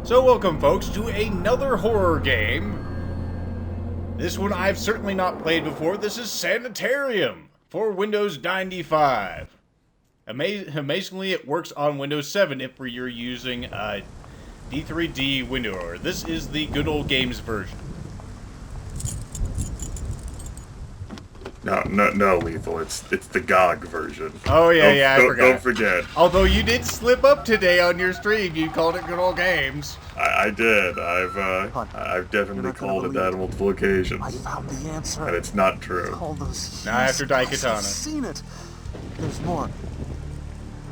So welcome folks to another horror game. This one I've certainly not played before. This is Sanitarium for Windows 95. Amazingly, it works on Windows 7 if you're using D3D windowers. This is the good old games version. No, Lethal. It's the GOG version. Oh yeah, I forgot. Don't forget. Although you did slip up today on your stream, you called it good old games. I did. I've definitely called it that on multiple occasions. I found the answer. And it's not true. All those Now after Daikatana. I've seen it. There's more.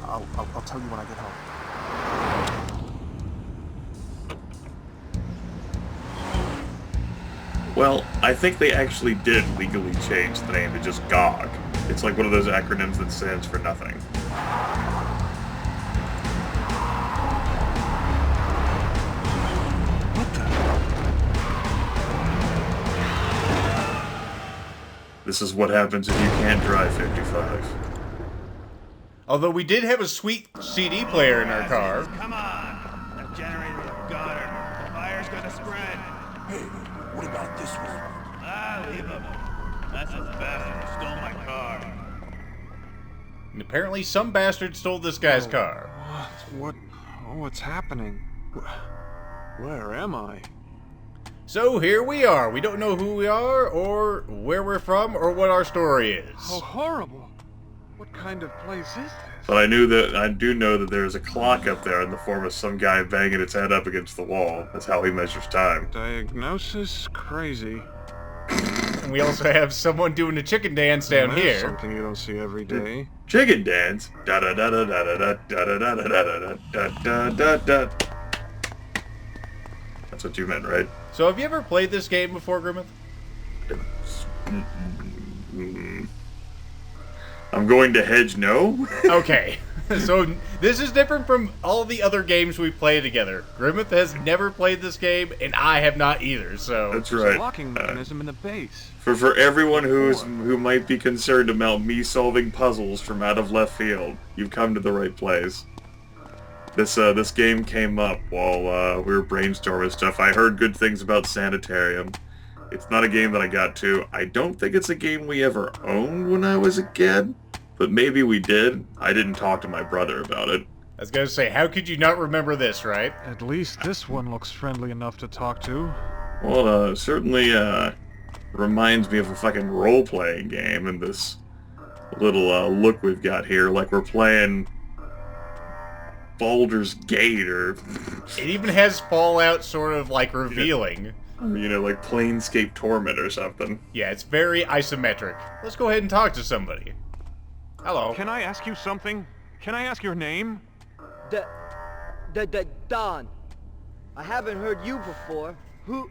I'll tell you when I get home. Well, I think they actually did legally change the name to just GOG. It's like one of those acronyms that stands for nothing. What the? This is what happens if you can't drive 55. Although we did have a sweet CD player in our car. Come on! That generator got her. The fire's gonna spread. Hey, what about this one? Leave him. That's a bastard who stole my car. And apparently some bastard stole this guy's car. What's happening? Where am I? So here we are. We don't know who we are, or where we're from, or what our story is. How horrible! What kind of place is this? But I do know that there's a clock up there in the form of some guy banging its head up against the wall. That's how he measures time. Diagnosis crazy. And we also have someone doing a chicken dance down That's here. something you don't see every day. Chicken dance. Da da da da da da da da da da da da da da da. That's what you meant, right? So have you ever played this game before, Grimith? I'm going to hedge no. Okay. So this is different from all the other games we play together. Grimith has never played this game, and I have not either, so... That's There's right. a locking mechanism in the base. For everyone who might be concerned about me solving puzzles from out of left field, you've come to the right place. This game came up while we were brainstorming stuff. I heard good things about Sanitarium. It's not a game that I got to. I don't think it's a game we ever owned when I was a kid, but maybe we did. I didn't talk to my brother about it. I was gonna say, how could you not remember this, right? At least this one looks friendly enough to talk to. Well, certainly reminds me of a fucking role-playing game, and this little look we've got here, like we're playing Baldur's Gate, or... It even has Fallout sort of, like, revealing. You know, like Planescape Torment or something. Yeah, it's very isometric. Let's go ahead and talk to somebody. Hello. Can I ask you something? Can I ask your name? Don. I haven't heard you before. Who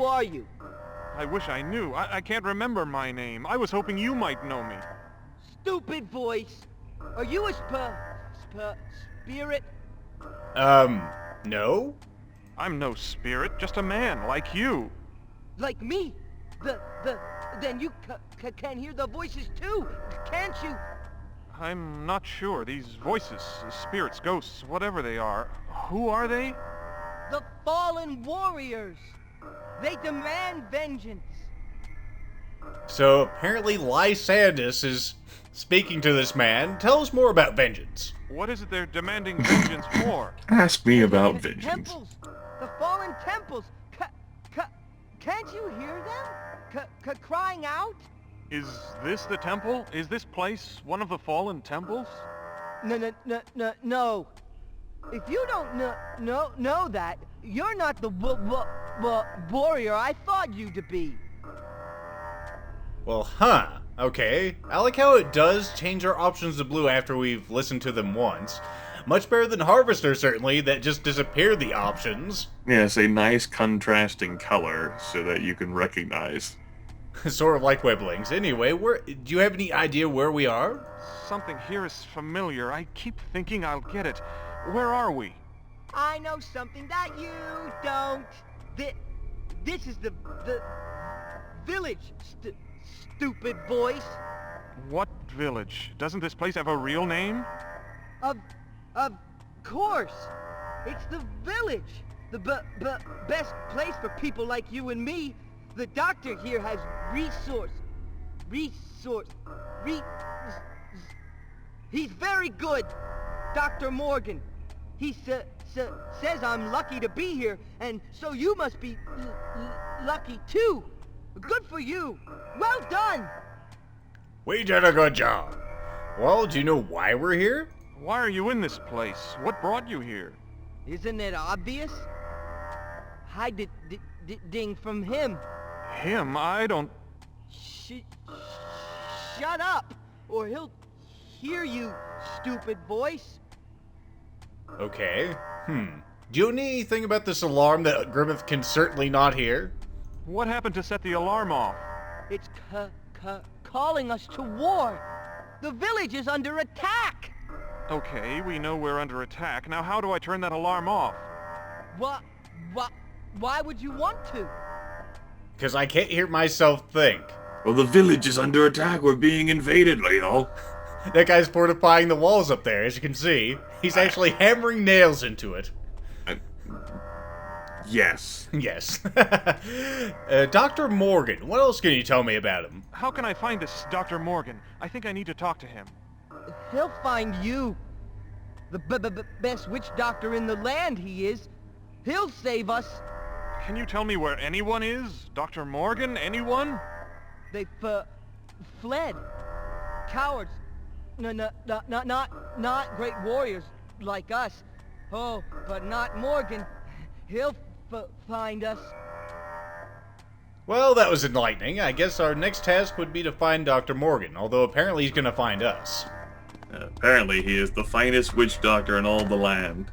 are you? I wish I knew. I can't remember my name. I was hoping you might know me. Stupid voice. Are you a spirit? No? I'm no spirit, just a man like you. Like me? Then you can hear the voices too, can't you? I'm not sure. These voices, spirits, ghosts, whatever they are, who are they? The fallen warriors. They demand vengeance. So apparently Lysandus is speaking to this man. Tell us more about vengeance. What is it they're demanding vengeance for? Ask me about The vengeance. temples. The fallen temples. Can't you hear them? Crying out? Is this the temple? Is this place one of the fallen temples? No. If you don't know that, you're not the warrior I thought you to be. Well, huh. Okay. I like how it does change our options to blue after we've listened to them once. Much better than Harvester, certainly, that just disappeared the options. Yes, a nice contrasting color so that you can recognize. Sort of like Weblings. Anyway, do you have any idea where we are? Something here is familiar. I keep thinking I'll get it. Where are we? I know something that you don't. This is the village, stupid voice. What village? Doesn't this place have a real name? Of course. It's the village. The best place for people like you and me. The doctor here has he's very good, Dr. Morgan. He says I'm lucky to be here, and so you must be lucky too. Good for you. Well done. We did a good job. Well, do you know why we're here? Why are you in this place? What brought you here? Isn't it obvious? Hide ding from him. Him? I don't... Shut up, or he'll hear you, stupid voice. Okay. Do you know anything about this alarm that Grimith can certainly not hear? What happened to set the alarm off? It's calling us to war. The village is under attack. Okay, we know we're under attack. Now how do I turn that alarm off? Why would you want to? Because I can't hear myself think. Well, the village is under attack. We're being invaded, Lethal. That guy's fortifying the walls up there, as you can see. He's actually hammering nails into it. Yes. Yes. Dr. Morgan, what else can you tell me about him? How can I find this Dr. Morgan? I think I need to talk to him. He'll find you. The best witch doctor in the land he is. He'll save us. Can you tell me where anyone is? Dr. Morgan? Anyone? They fled. Cowards. Not great warriors like us. Oh, but not Morgan. He'll find us. Well, that was enlightening. I guess our next task would be to find Dr. Morgan, although apparently he's gonna find us. Apparently he is the finest witch doctor in all the land.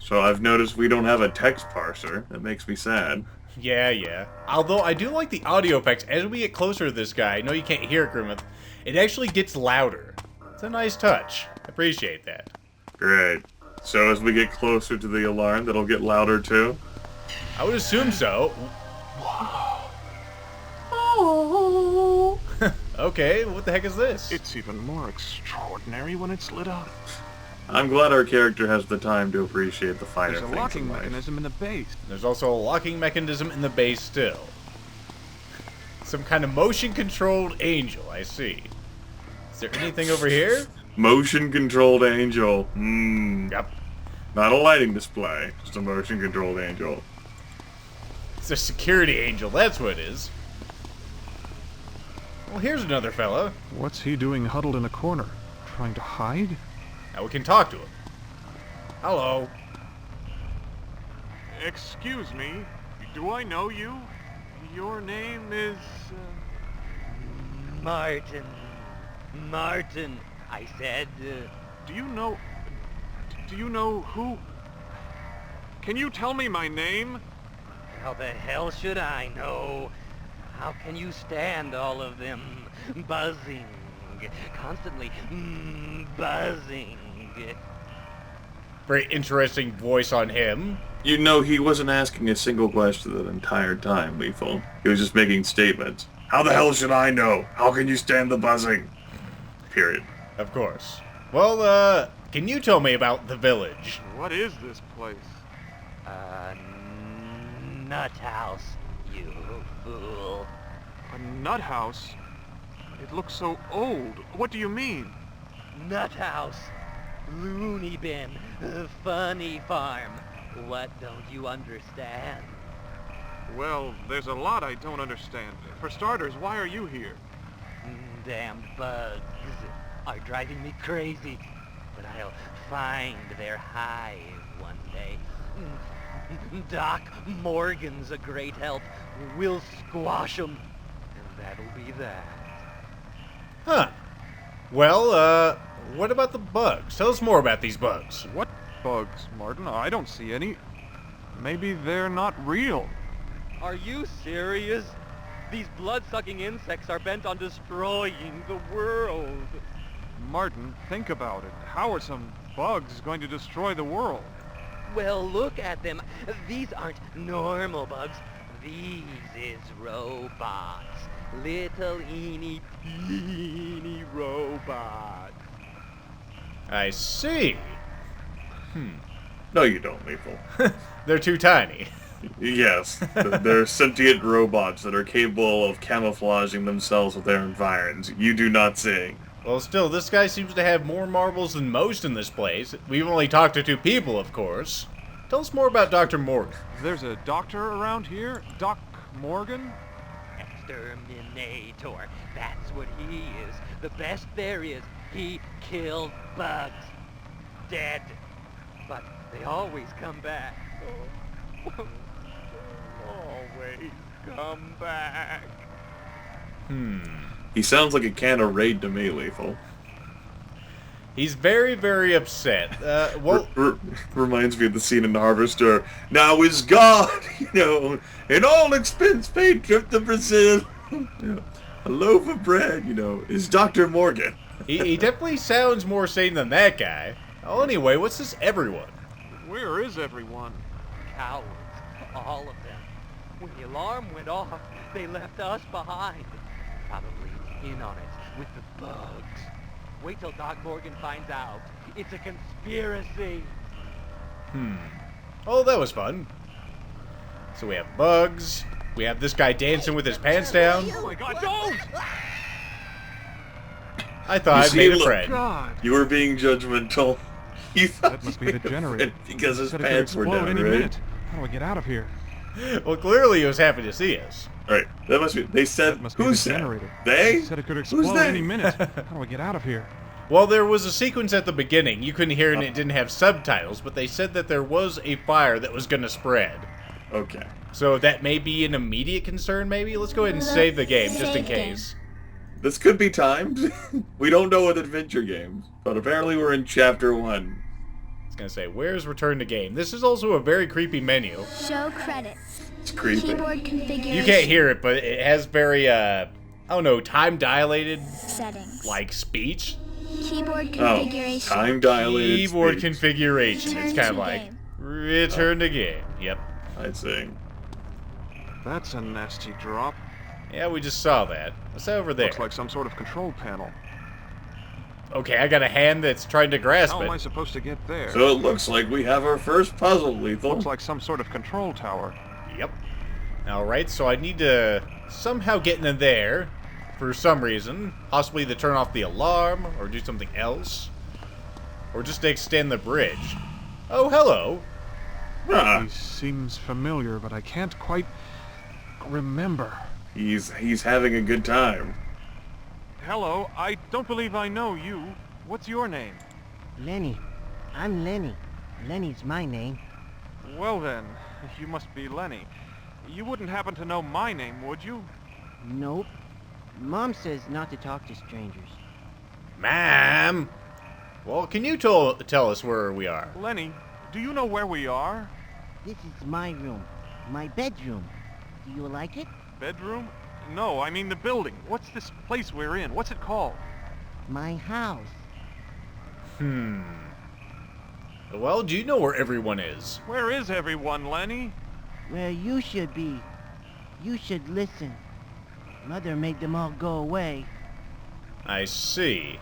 So I've noticed we don't have a text parser. That makes me sad. Yeah. Although I do like the audio effects. As we get closer to this guy, I know you can't hear it, Grimith, it actually gets louder. It's a nice touch. I appreciate that. Great. So as we get closer to the alarm, that'll get louder too? I would assume so. Okay, what the heck is this? It's even more extraordinary when it's lit up. I'm glad our character has the time to appreciate the finer There's a things locking in life. mechanism in the base. There's also a locking mechanism in the base still. Some kind of motion-controlled angel, I see. Is there anything over here? Motion-controlled angel. Yep. Not a lighting display, just a motion-controlled angel. It's a security angel, that's what it is. Well, here's another fella. What's he doing huddled in a corner? Trying to hide? Now we can talk to him. Hello. Excuse me, do I know you? Your name is... Martin, I said. Do you know who? Can you tell me my name? How the hell should I know? How can you stand all of them buzzing? Constantly buzzing. Very interesting voice on him. You know, he wasn't asking a single question the entire time, Lethal. He was just making statements. How the hell should I know? How can you stand the buzzing? Period. Of course. Well, can you tell me about the village? What is this place? Nut house, you fool. A nut house? It looks so old. What do you mean? Nut house, loony bin, funny farm. What don't you understand? Well, there's a lot I don't understand. For starters, why are you here? Damned bugs are driving me crazy, but I'll find their hive one day. Doc Morgan's a great help. We'll squash 'em, and that'll be that. Huh. Well, what about the bugs? Tell us more about these bugs. What bugs, Martin? I don't see any. Maybe they're not real. Are you serious? These blood-sucking insects are bent on destroying the world. Martin, think about it. How are some bugs going to destroy the world? Well, look at them. These aren't normal bugs. These is robots. Little teeny robots. I see. No, you don't, Lethal. They're too tiny. Yes, they're sentient robots that are capable of camouflaging themselves with their environs. You do not sing. Well, still, this guy seems to have more marbles than most in this place. We've only talked to 2 people, of course. Tell us more about Dr. Morgan. There's a doctor around here? Doc Morgan? Exterminator. That's what he is. The best there is. He killed bugs. Dead. But they always come back. Always come back. He sounds like a can of Raid to me, Lethal. He's very, very upset. Well, Reminds me of the scene in The Harvester. Now is God, an all expense paid trip to Brazil. A loaf of bread, is Dr. Morgan. he definitely sounds more sane than that guy. Oh, anyway, what's this everyone? Where is everyone? Cowards. All of them. When the alarm went off, they left us behind. Probably in on it with the bugs. Wait till Doc Morgan finds out. It's a conspiracy. Oh, that was fun. So we have bugs. We have this guy dancing with his pants down. Oh my God, don't! I thought I made a friend. God. You were being judgmental. You thought That must be the generator. because his Said it could pants were explode down, any right? minute. How do I get out of here? Well, clearly he was happy to see us. Right. That must be. They said. That must be Who the said? generator. They? Said it could Who's explode they? any minute. How do I get out of here? Well, there was a sequence at the beginning. You couldn't hear it and it didn't have subtitles, but they said that there was a fire that was going to spread. Okay. So that may be an immediate concern, maybe? Let's go ahead and save the game, just in case. This could be timed. We don't know with adventure games, but apparently we're in chapter 1. I was going to say, where's return to game? This is also a very creepy menu. Show credits. It's creepy. Keyboard configuration. You can't hear it, but it has very, I don't know, time-dilated, Settings. like, speech? Keyboard Oh, configuration. time dilated. Keyboard speech. configuration. It's Return kind of to like, game. return to game. Yep. I see. That's a nasty drop. Yeah, we just saw that. What's that over there? Looks like some sort of control panel. Okay, I got a hand that's trying to grasp How am I it. supposed to get there? So it looks like we have our first puzzle, Lethal. Looks like some sort of control tower. Yep. Alright, so I need to somehow get in there for some reason. Possibly to turn off the alarm, or do something else. Or just to extend the bridge. Oh, hello. Ah, He seems familiar, but I can't quite remember. he's having a good time. Hello, I don't believe I know you. What's your name? Lenny. I'm Lenny. Lenny's my name. Well then, you must be Lenny. You wouldn't happen to know my name, would you? Nope. Mom says not to talk to strangers. Ma'am. Well, can you tell us where we are? Lenny, do you know where we are? This is my room. My bedroom. Do you like it? Bedroom? No, I mean the building. What's this place we're in? What's it called? My house. Well, do you know where everyone is? Where is everyone, Lenny? Where you should be. You should listen. Mother made them all go away. I see.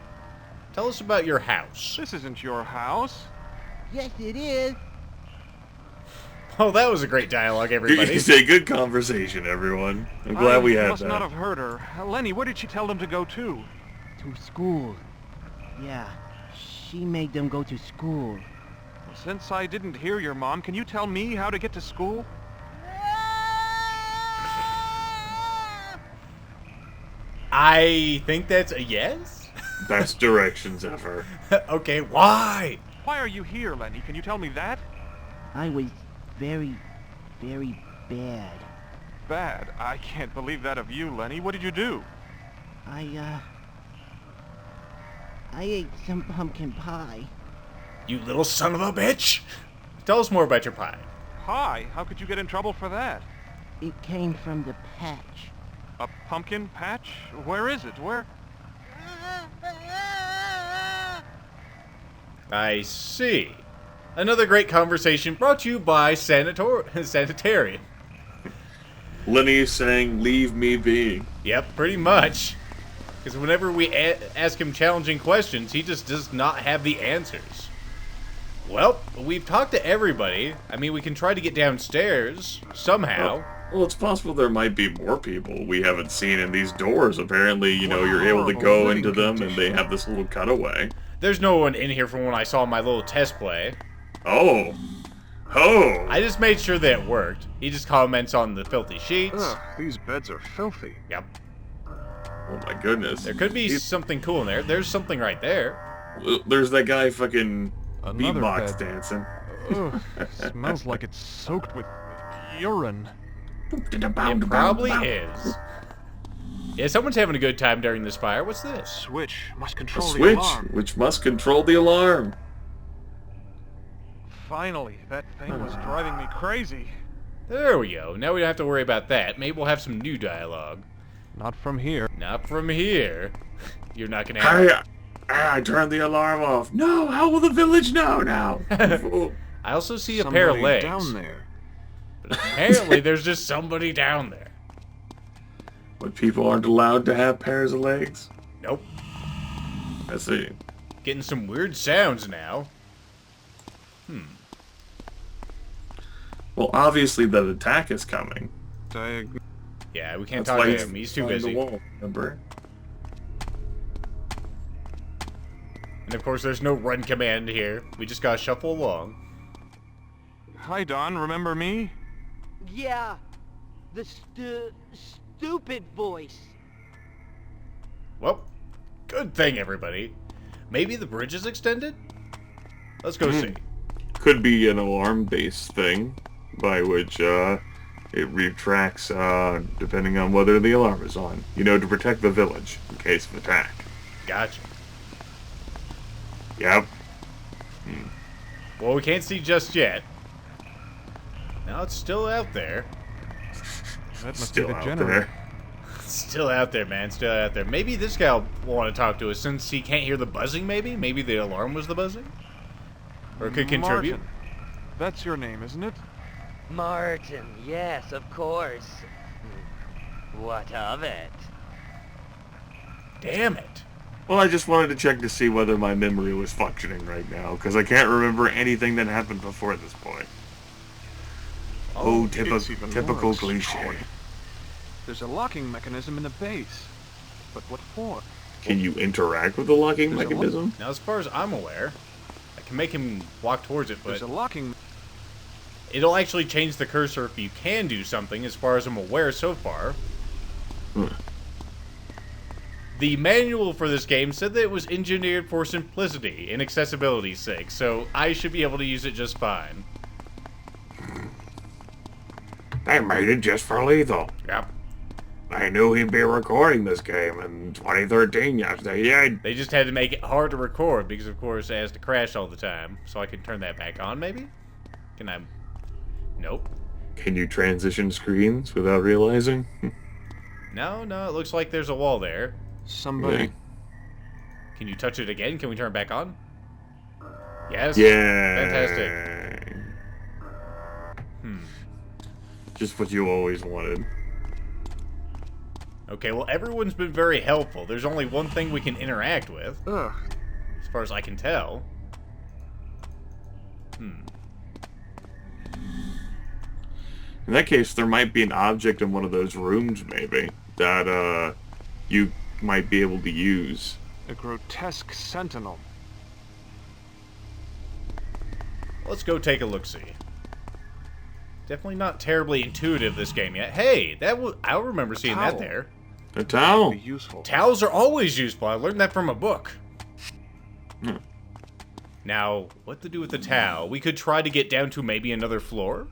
Tell us about your house. This isn't your house. Yes, it is. Oh, that was a great dialogue, everybody. It's a good conversation, everyone. I'm glad we I had must that. not have heard her. Lenny, where did she tell them to go to? To school. Yeah, she made them go to school. Since I didn't hear your mom, can you tell me how to get to school? I think that's a yes? Best directions ever. Okay, why? Why are you here, Lenny? Can you tell me that? I was very, very bad. Bad. I can't believe that of you, Lenny. What did you do? I ate some pumpkin pie. You little son of a bitch! Tell us more about your pie. Hi. How could you get in trouble for that? It came from the patch. A pumpkin patch? Where is it? Where? I see. Another great conversation brought to you by Sanitarium. Lenny saying, "Leave me be." Yep, pretty much. Because whenever we ask him challenging questions, he just does not have the answers. Well, we've talked to everybody. I mean, we can try to get downstairs somehow. Well, it's possible there might be more people we haven't seen in these doors. Apparently, you know, you're able to go into them and they have this little cutaway. There's no one in here from when I saw my little test play. Oh. Oh. I just made sure that it worked. He just comments on the filthy sheets. Ugh, these beds are filthy. Yep. Oh my goodness. There could be something cool in there. There's something right there. There's that guy fucking Another beatbox bed. dancing. Ugh, smells like it's soaked with urine. It probably is. Yeah, someone's having a good time during this fire. What's this? Switch must A control the switch, alarm. which must control the alarm. Finally, that thing was driving me crazy. There we go. Now we don't have to worry about that. Maybe we'll have some new dialogue. Not from here. Not from here. You're not gonna have... I turned the alarm off. No, how will the village know now? I also see a pair of Somebody legs. down there. But apparently there's just somebody down there. But people aren't allowed to have pairs of legs? Nope. I see. Getting some weird sounds now. Well, obviously that attack is coming. Yeah, we can't That's talk why to him. He's too behind the busy. wall, remember? And of course there's no run command here. We just gotta shuffle along. Hi, Don. Remember me? Yeah, the stupid voice. Well, good thing, everybody. Maybe the bridge is extended? Let's go see. Could be an alarm-based thing, by which it retracts depending on whether the alarm is on. You know, to protect the village in case of attack. Gotcha. Yep. Well, we can't see just yet. Now it's still out there. That must Still be the out generator. there. Still out there, man. Still out there. Maybe this guy will want to talk to us since he can't hear the buzzing, maybe? Maybe the alarm was the buzzing? Or it could contribute? Martin. That's your name, isn't it? Martin, yes, of course. What of it? Damn it. Well, I just wanted to check to see whether my memory was functioning right now, because I can't remember anything that happened before this point. Oh, it's even typical worse. cliche. There's a locking mechanism in the base. But what for? Can you interact with the locking There's a mechanism? Now, as far as I'm aware, I can make him walk towards it, but There's a locking... it'll actually change the cursor if you can do something, as far as I'm aware so far. The manual for this game said that it was engineered for simplicity and accessibility's sake, so I should be able to use it just fine. They made it just for Lethal. Yep. I knew he'd be recording this game in 2013, yes they did. They just had to make it hard to record because, of course, it has to crash all the time. So I can turn that back on, maybe? Can I... Nope. Can you transition screens without realizing? No, it looks like there's a wall there. Somebody... Yeah. Can you touch it again? Can we turn it back on? Yes? Yeah. Fantastic. Just what you always wanted. Okay, well, everyone's been very helpful. There's only one thing we can interact with, Ugh. as far as I can tell. In that case, there might be an object in one of those rooms, maybe, that you might be able to use. A grotesque sentinel. Let's go take a look-see. Definitely not terribly intuitive, this game yet. Hey, I remember seeing that Towel. there. A towel. Be useful. Towels are always useful. I learned that from a book. Now, what to do with the towel? We could try to get down to maybe another floor?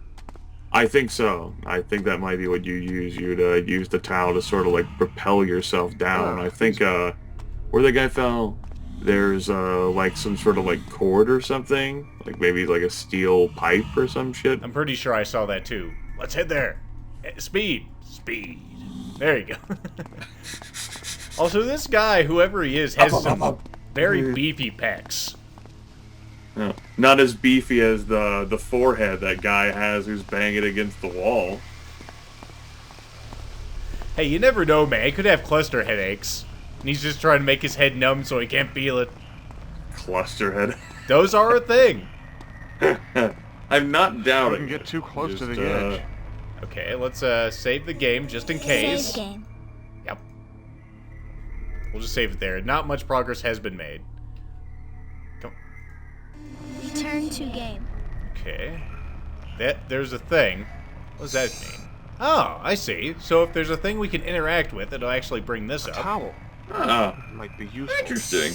I think so. I think that might be what you use. You'd use the towel to sort of like propel yourself down. I think where the guy fell, there's like some sort of like cord or something, like maybe like a steel pipe or some shit. I'm pretty sure I saw that too. Let's head there. Speed. There you go. Also, this guy, whoever he is, has some very beefy pecs. No, not as beefy as the forehead that guy has who's banging against the wall. Hey, you never know, man. He could have cluster headaches. And he's just trying to make his head numb so he can't feel it. Cluster head. Those are a thing. I'm not doubting. Shouldn't get too close to Just, the edge. Okay, let's save the game just in case. Save game. Yep. We'll just save it there. Not much progress has been made. Come. Return to game. Okay. There's a thing. What does that mean? Oh, I see. So if there's a thing we can interact with, it'll actually bring this A up. towel. Ah, Might be useful. interesting.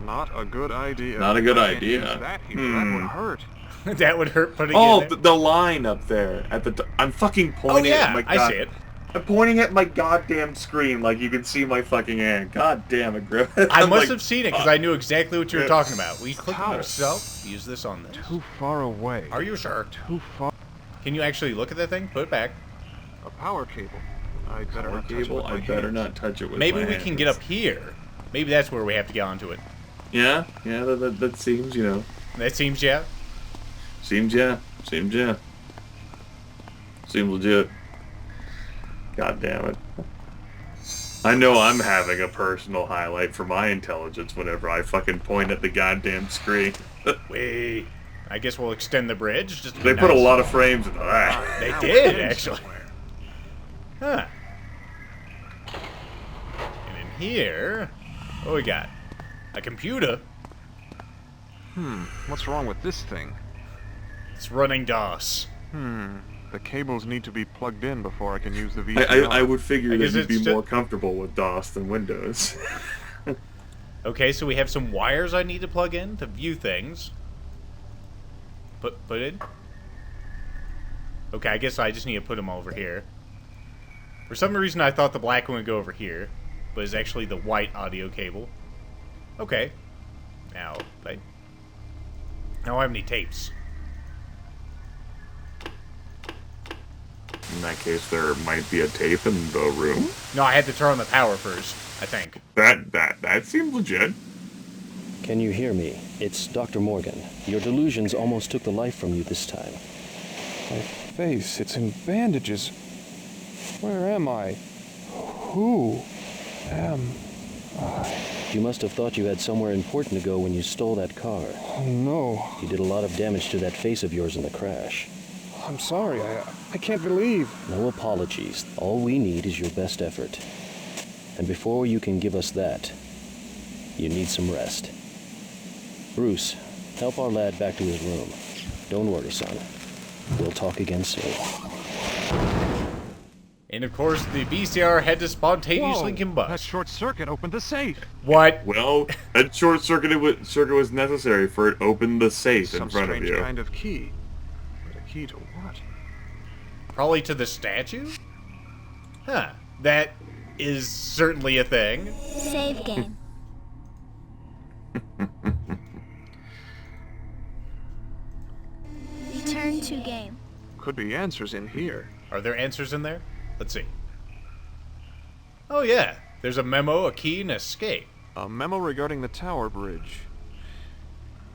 Not a good idea. Not a good I can't idea. use that here. That would hurt. That would hurt putting Oh, it in there. the line up there at the. I'm fucking Oh pointing yeah, at my. I see it. I'm pointing at my goddamn screen like you can see my fucking hand. God damn it, Griffith. I I'm must like, have seen it because I knew exactly what you were talking about. We click on Towel. ourselves, use this on this. Too far away. Are you sure? Too far. Can you actually look at that thing? Put it back. A power cable. I better Power not touch it cable. with my I better hands. not touch it with Maybe my we hands. can get up here. Maybe that's where we have to get onto it. Yeah, yeah. That seems, you know. That seems, yeah. Seems yeah. Seems yeah. Seems legit. God damn it. I know I'm having a personal highlight for my intelligence whenever I fucking point at the goddamn screen. Wait. I guess we'll extend the bridge. Just to be They put a nice. lot of frames into that. They Now did, it's actually. somewhere. Huh. And in here, what we got? A computer. What's wrong with this thing? It's running DOS. The cables need to be plugged in before I can use the I VCR. would figure I that guess you'd it's be more comfortable with DOS than Windows. Okay, so we have some wires I need to plug in to view things. Put in. Okay, I guess I just need to put them over here. For some reason, I thought the black one would go over here, but it's actually the white audio cable. Okay. Now, I don't have any tapes. In that case, there might be a tape in the room. No, I had to turn on the power first, I think. That seems legit. Can you hear me? It's Dr. Morgan. Your delusions almost took the life from you this time. My face, it's in bandages. Where am I? Who am I? You must have thought you had somewhere important to go when you stole that car. Oh, no. You did a lot of damage to that face of yours in the crash. I'm sorry. I can't believe. No apologies. All we need is your best effort. And before you can give us that, you need some rest. Bruce, help our lad back to his room. Don't worry, son. We'll talk again soon. And of course, the VCR had to spontaneously That combust. short circuit opened the safe. What? Well, that circuit was necessary for it to open the safe Some in front of strange you. kind of key. But a key to what? Probably to the statue? Huh. That is certainly a thing. Save game. Return to game. Could be answers in here. Are there answers in there? Let's see. Oh yeah, there's a memo, a key, and an escape. A memo regarding the tower bridge.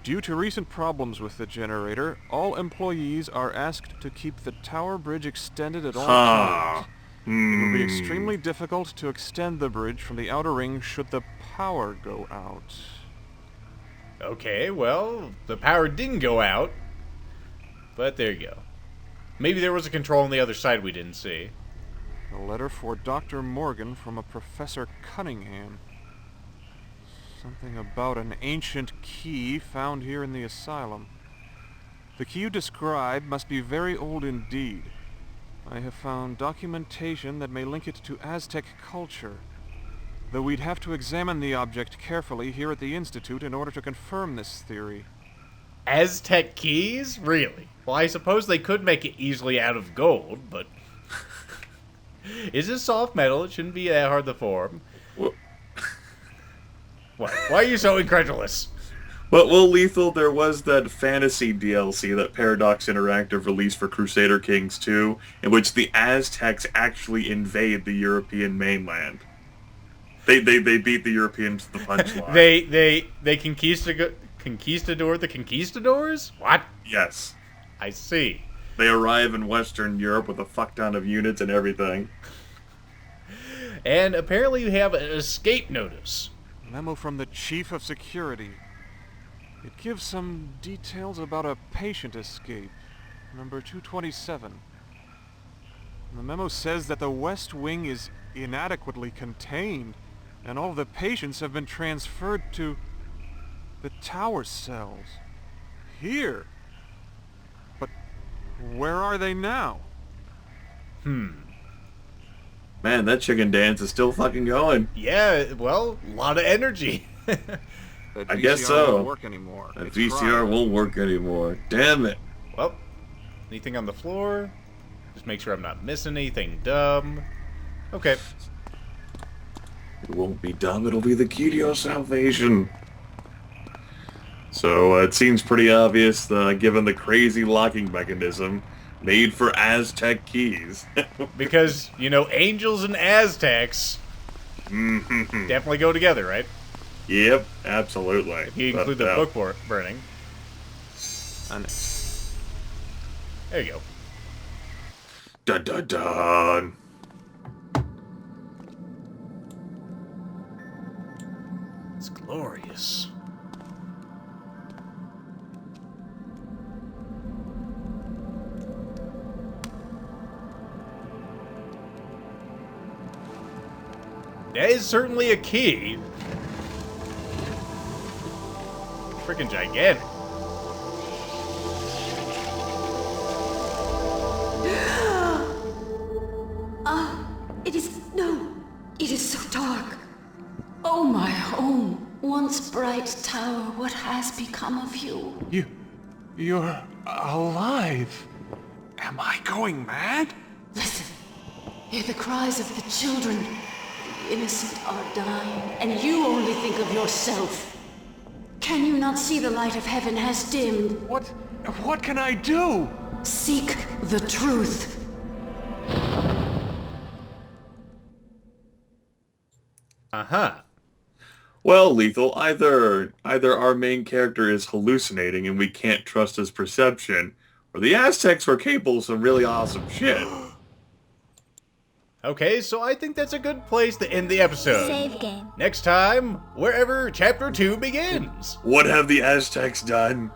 Due to recent problems with the generator, all employees are asked to keep the tower bridge extended at all times. It will be extremely difficult to extend the bridge from the outer ring should the power go out. Okay, well, the power didn't go out. But there you go. Maybe there was a control on the other side we didn't see. A letter for Dr. Morgan from a Professor Cunningham. Something about an ancient key found here in the asylum. The key you describe must be very old indeed. I have found documentation that may link it to Aztec culture, though we'd have to examine the object carefully here at the Institute in order to confirm this theory. Aztec keys? Really? Well, I suppose they could make it easily out of gold, but... Is this soft metal? It shouldn't be that hard to form. Well, What? Why are you so incredulous? But, well, Lethal, there was that fantasy DLC that Paradox Interactive released for Crusader Kings 2, in which the Aztecs actually invade the European mainland. They beat the Europeans to the punchline. They conquistador the conquistadors? What? Yes. I see. They arrive in Western Europe with a fuck ton of units and everything. And apparently you have an escape notice. Memo from the Chief of Security. It gives some details about a patient escape, number 227. The memo says that the West Wing is inadequately contained, and all of the patients have been transferred to the tower cells. Here. But where are they now? Man, that chicken dance is still fucking going. Yeah, well, a lot of energy. That I guess VCR so. won't work anymore. That It's VCR fried. won't work anymore. Damn it. Well, anything on the floor? Just make sure I'm not missing anything dumb. Okay. It won't be dumb, it'll be the key to your salvation. So, it seems pretty obvious, given the crazy locking mechanism made for Aztec keys. Because, you know, angels and Aztecs definitely go together, right? Yep, absolutely. If you include the book burning. And There you go. Dun dun dun. It's glorious. That is certainly a key. Freaking gigantic. It is so dark. Oh, my home, once bright tower, what has become of you? You're alive. Am I going mad? Listen, hear the cries of the children. The innocent are dying, and you only think of yourself. Can you not see the light of heaven has dimmed? What can I do? Seek the truth. Uh-huh. Well, Lethal, either our main character is hallucinating and we can't trust his perception, or the Aztecs were capable of some really awesome shit. Okay, so I think that's a good place to end the episode. Save game. Next time, wherever Chapter 2 begins. What have the Aztecs done?